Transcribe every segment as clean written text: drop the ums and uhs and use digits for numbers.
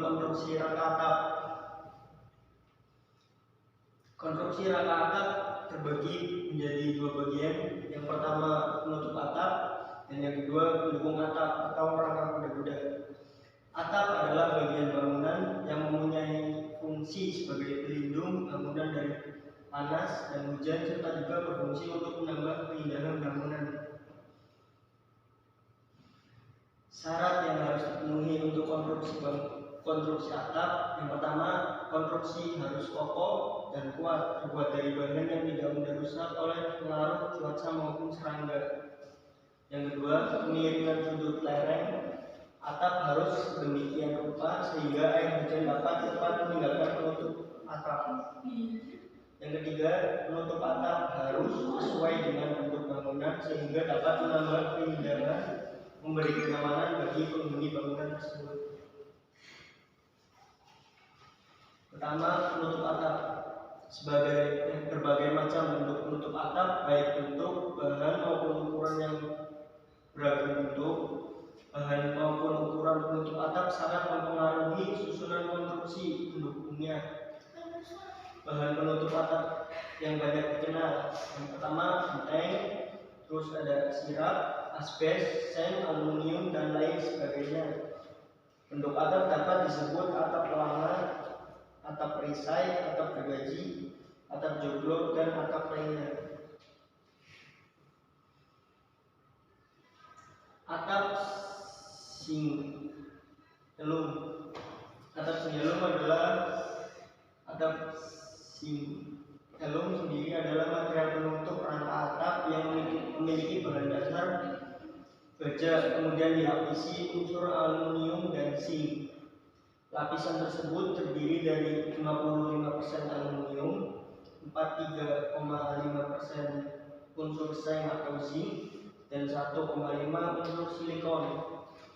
konstruksi rangka atap. Konstruksi rangka atap terbagi menjadi dua bagian. Yang pertama penutup atap dan yang kedua pendukung atap atau rangka kuda-kuda. Atap adalah bagian bangunan yang mempunyai fungsi sebagai pelindung bangunan dari panas dan hujan serta juga berfungsi untuk menambah keindahan bangunan. Syarat yang harus dipenuhi untuk konstruksi atap: yang pertama, konstruksi harus kokoh dan kuat, terbuat dari bahan yang tidak mudah rusak oleh pengaruh cuaca maupun serangga. Yang kedua, kemiringan sudut lereng atap harus sedemikian rupa sehingga air hujan dapat cepat meninggalkan penutup atap. Yang ketiga, penutup atap harus sesuai dengan bentuk bangunan sehingga dapat menambah keindahan, memberi kenyamanan bagi penghuni bangunan tersebut. Pertama, penutup atap. Sebagai berbagai macam bentuk penutup atap, baik bentuk, bahan maupun ukuran yang beragam bentuk, bahan maupun ukuran penutup atap sangat mempengaruhi susunan konstruksi pendukungnya. Bahan penutup atap yang banyak dikenal: yang pertama genteng, terus ada sirap, asbes, seng, aluminium dan lain sebagainya. Bentuk atap dapat disebut atap pelana, atap perisai, atap gergaji, atap joglo dan atap lainnya. Atap singelung. Atap singelung sendiri adalah material penutup rangka atap yang memiliki bahan dasar baja, kemudian dilapisi unsur aluminium dan zinc. Lapisan tersebut terdiri dari 55% aluminium, 43,5% unsur seng atau zinc, dan 1,5 unsur silikon.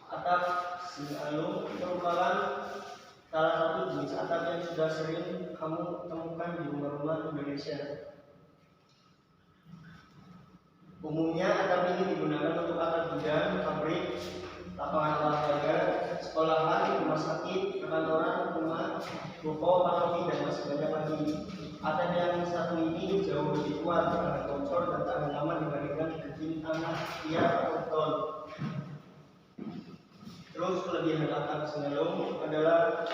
Atap singelung merupakan salah satu jenis atap yang sudah sering kamu temukan di rumah-rumah Indonesia. Umumnya atap ini digunakan untuk atap gudang, pabrik, lapangan olahraga, sekolahan, rumah sakit, perkantoran, rumah, toko, paroki, dan masih banyak lagi. Atap yang satu ini jauh lebih kuat, tahan bocor dan tahan lama dibandingkan bikin tanah, tiang, atau beton. Terus kelebihan atap singelung adalah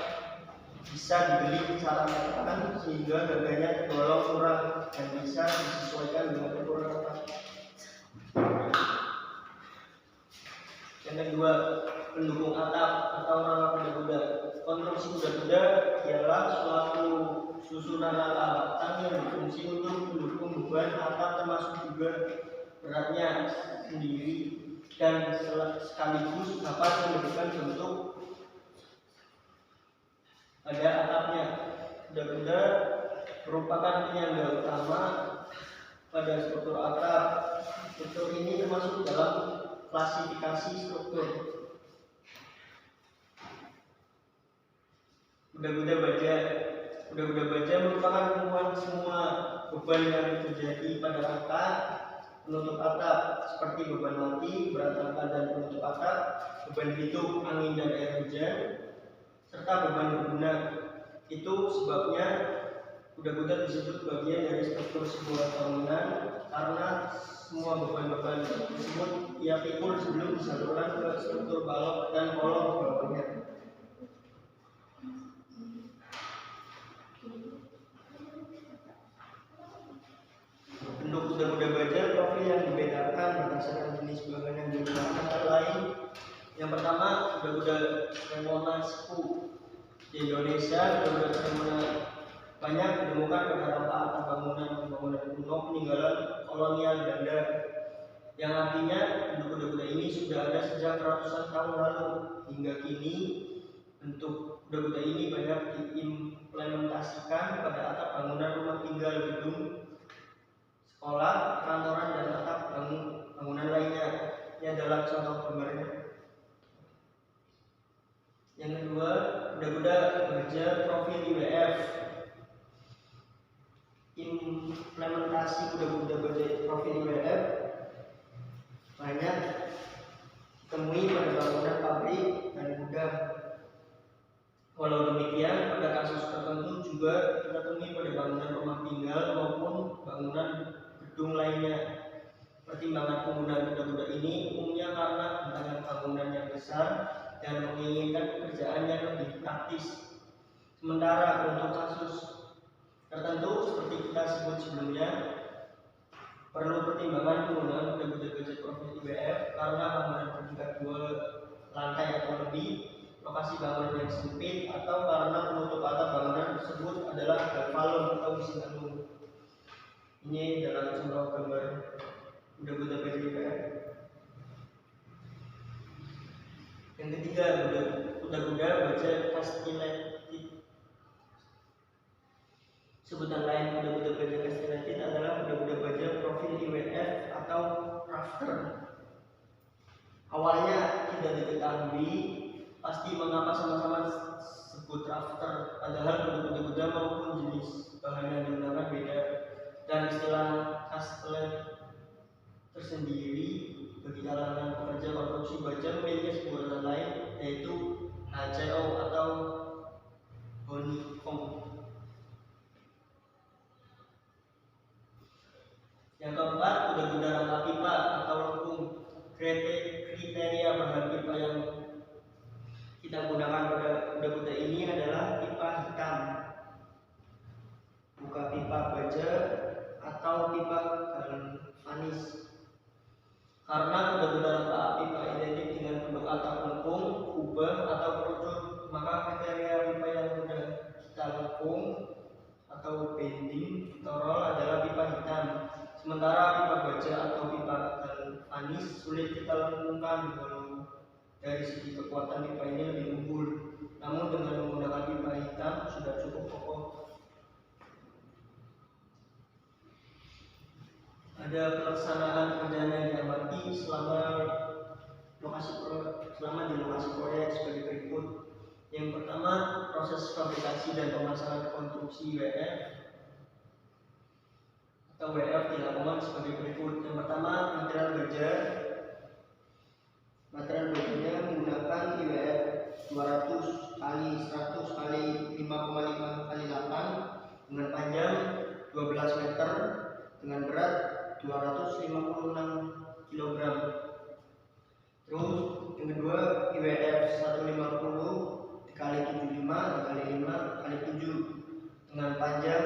bisa dibeli secara meteran sehingga harganya tergolong murah dan bisa disesuaikan dengan ukuran atap. Yang kedua, pendukung atap atau rangka kuda-kuda. Konstruksi kuda-kuda ialah suatu susunan rangka batang yang berfungsi untuk mendukung beban atap termasuk juga beratnya sendiri dan sekaligus dapat memberikan bentuk pada atapnya. Kuda-kuda merupakan penyangga utama pada struktur atap. Struktur ini termasuk dalam klasifikasi struktur. Kuda-kuda baja. Kuda-kuda baja merupakan tumpuan semua beban yang terjadi pada rangka penutup atap seperti beban mati, berat rangka dan penutup atap, beban hidup, angin dan air hujan, serta beban berguna. Itu sebabnya kuda-kuda disebut bagian dari struktur sebuah bangunan karena semua beban-beban tersebut ia pikul sebelum disalurkan ke struktur balok dan kolom di bawahnya. Bentuk kuda-kuda baja, profil yang dibedakan berdasarkan jenis bahan yang digunakan antara lain. Yang pertama, kuda-kuda Cremona Sepuh. Di Indonesia, kuda-kuda Cremona banyak ditemukan pada rangka atap bangunan kuno peninggalan kolonial Belanda, yang artinya bentuk kuda-kuda ini sudah ada sejak ratusan tahun lalu. Hingga kini, bentuk kuda-kuda ini banyak diimplementasikan pada atap bangunan rumah tinggal, gedung, sekolah, kantoran, dan atap bangunan lainnya. Ini adalah contoh gambarnya. Yang kedua, kuda-kuda baja profil IWF. Implementasi kuda-kuda baja profil IWF banyak ditemui pada bangunan pabrik dan gudang. juga kita temui pada bangunan rumah tinggal maupun bangunan gedung lainnya. Pertimbangan penggunaan kuda-kuda ini umumnya karena bentangan bangunan yang besar dan menginginkan pekerjaan yang lebih praktis. Sementara untuk kasus tertentu seperti kita sebut sebelumnya, perlu pertimbangan penggunaan kuda-kuda gadget profil IWF karena bangunan bertingkat 2 lantai atau lebih, lokasi bangunan yang sempit, atau karena penutup atap bangunan tersebut adalah galvalum atau besi alum. Ini dalam contoh gambar kuda-kuda gadget IWF. Yang ketiga, kuda-kuda baja castellated. Sebutan lain kuda-kuda baja castellated adalah kuda-kuda baja profil IWF atau rafter. Awalnya tidak diketahui pasti mengapa sama-sama sebut rafter, padahal kuda-kuda maupun jenis bahan yang digunakan beda, dan istilah castellated tersendiri bagi kalangan pekerja konstruksi baja memiliki sebutan lain, yaitu HCO atau honeycomb. Yang keempat, kuda-kuda rangka pipa atau lengkung. Kriteria bahan pipa yang kita gunakan pada kuda-kuda ini adalah pipa hitam, bukan pipa baja atau pipa galvanis. Karena kuda-kuda rangka pipa identik dengan bentuk atap lengkung, kubah atau kerucut, maka kriteria pipa yang sudah kita lengkung atau bending torol adalah pipa hitam. Sementara pipa baja atau pipa galvanis sulit kita lengkungkan walau dari segi kekuatan pipa ini lebih unggul. Namun dengan menggunakan pipa hitam sudah cukup kokoh. Ada pelaksanaan pekerjaan yang diamati selama di lokasi proyek sebagai berikut. Yang pertama, proses fabrikasi dan pemasangan konstruksi WF atau WF dilakukan sebagai berikut. Yang pertama, material baja. Material bajanya menggunakan IWF 200 kali 100 kali 5,5 kali 8 dengan panjang 12 meter dengan berat 256 kg. Terus yang kedua, IWF 150 dikali 75 dikali 5 kali 7 dengan panjang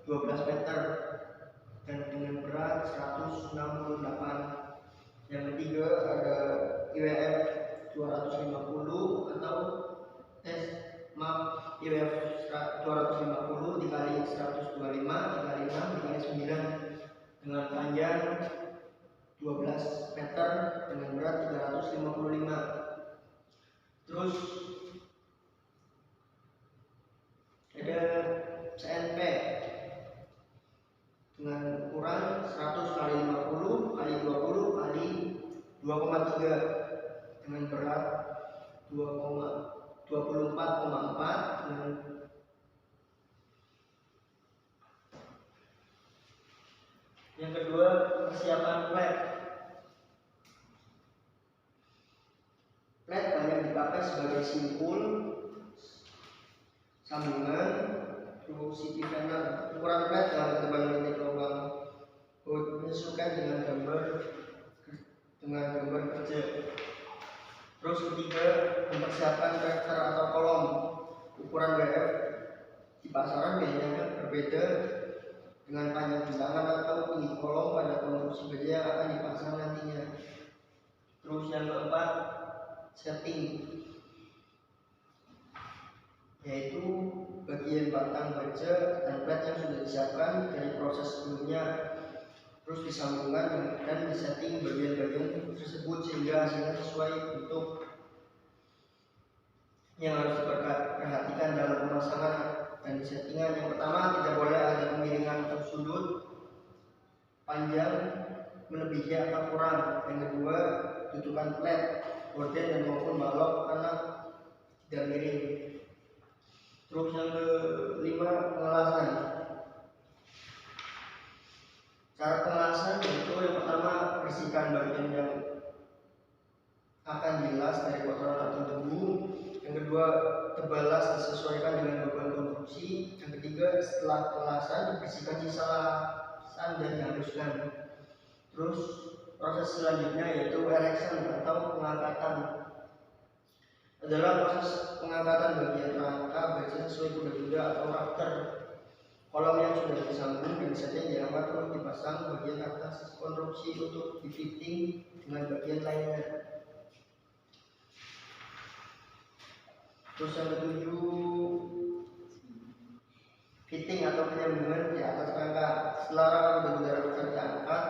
12 meter dan dengan berat 168. Yang ketiga ada IWF 250 atau IWF 250 dikali 125 dikali 6 dikali 9 dengan panjang 12 meter dengan berat 355. Terus ada CNP dengan ukuran 100 kali 50 kali 20 kali 2,3 dengan berat 24,4 dengan yang kedua, persiapan plat. Plat banyak dipakai sebagai simpul, sambungan, terus city panel. Ukuran plat dalam ketebalan titik lubang menyesuaikan dengan gambar kerja. Terus ketiga, mempersiapkan traktor atau kolom. Ukuran WF di pasaran biasanya berbeda dengan panjang bentangan atau tinggi kolom pada konstruksi baja yang akan dipasang nantinya. Terus yang keempat, setting, yaitu bagian batang baja dan plat yang sudah disiapkan dari proses sebelumnya, terus disambungkan dan disetting bagian-bagian tersebut sehingga hasilnya sesuai bentuk yang harus diperhatikan dalam pemasangan dan settingan. Yang pertama, tidak boleh ada kemiringan atau sudut panjang melebihi atau kurang. Yang kedua, tutupan plat, gorden dan maupun balok karena tidak miring. Terus yang kelima, pengelasan. Cara pengelasan yaitu yang pertama, bersihkan bagian yang akan dilas dari kotoran atau debu. Yang kedua, tebalas disesuaikan dengan beban konstruksi. Yang ketiga, setelah pelasan dibersihkan sisa lasan dan dihaluskan. Terus proses selanjutnya yaitu erection atau pengangkatan. Adalah proses pengangkatan bagian rangka baja sesuai kuda-kuda atau rafter. Kolom yang sudah disambung dan saja diangkat untuk dipasang bagian atas konstruksi untuk di-fitting dengan bagian lainnya. Terus yang ketujuh, fitting atau penyambungan di atas rangka. Setelah rangka kuda-kuda rafter diangkat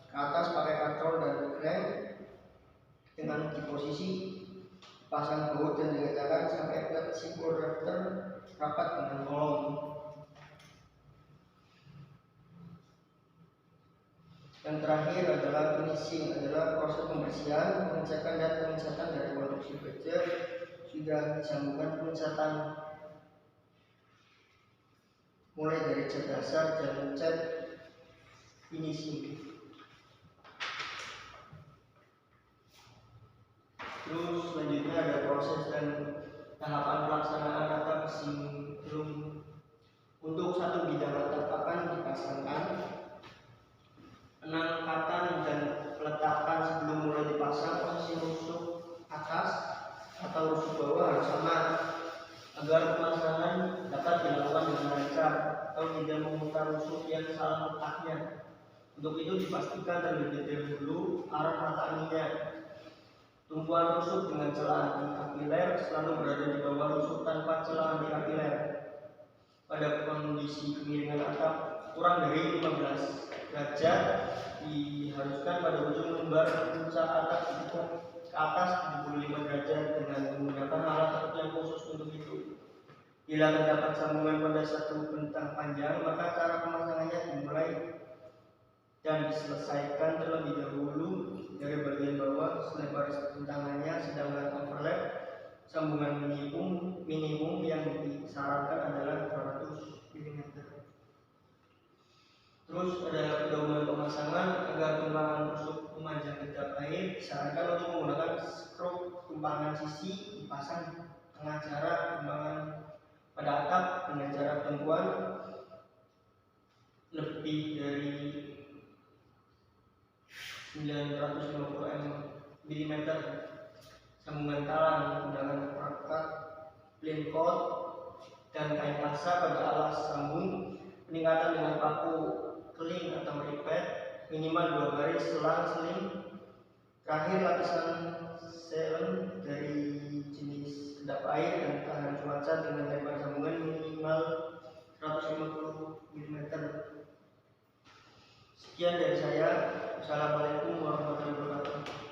ke atas pakai katrol dan klem dengan di posisi pasang baut dan digerakkan sampai flat simpul rafter rapat dengan kolom. Yang terakhir adalah finishing, adalah proses pembersihan, pengecekan dan pengecatan dari konstruksi baja sudah disambungkan pengecatan mulai dari cat dasar dan cat finishing. Terus selanjutnya ada proses dan tahapan pelaksanaan atap sebelum untuk satu bidang atap akan dipasangkan. Pengangkatan dan peletakan sebelum mulai dipasang, posisi rusuk atas atau rusuk bawah harus sama agar pemasangan dapat dilakukan dengan lancar atau tidak memutar rusuk yang salah letaknya. Untuk itu dipastikan terlebih dahulu arah mata anginnya. Tumpuan rusuk dengan celah anti-kapiler selalu berada di bawah rusuk tanpa celah anti-kapiler. Pada kondisi kemiringan atap kurang dari 15 derajat diharuskan pada ujung lembar puncak atap ditukuk ke atas 75 derajat dengan menggunakan alat tekuk yang khusus untuk itu. Bila terdapat sambungan pada satu bentang panjang, maka cara pemasangannya dimulai dan diselesaikan terlebih dahulu dari bagian bawah selebar bentangannya, sedangkan overlap sambungan minimum yang disarankan adalah 200 mm. Terus ada pendahuluan pemasangan agar tumpangan rusuk memanjang kedap air, disarankan untuk menggunakan skru tumpangan sisi dipasang tengah jarak tumpangan pada atap dengan jarak tempuan lebih dari 950 mm. Sambungan talang menggunakan perangkat plain cord dan kain pasa pada alas sambung. Peningkatan dengan paku keling atau ripet minimal 2 baris selang seling. Terakhir lapisan selam dari jenis kedap air dan tahan cuaca dengan lebar sambungan minimal 150 mm. Sekian dari saya. Assalamualaikum warahmatullahi wabarakatuh.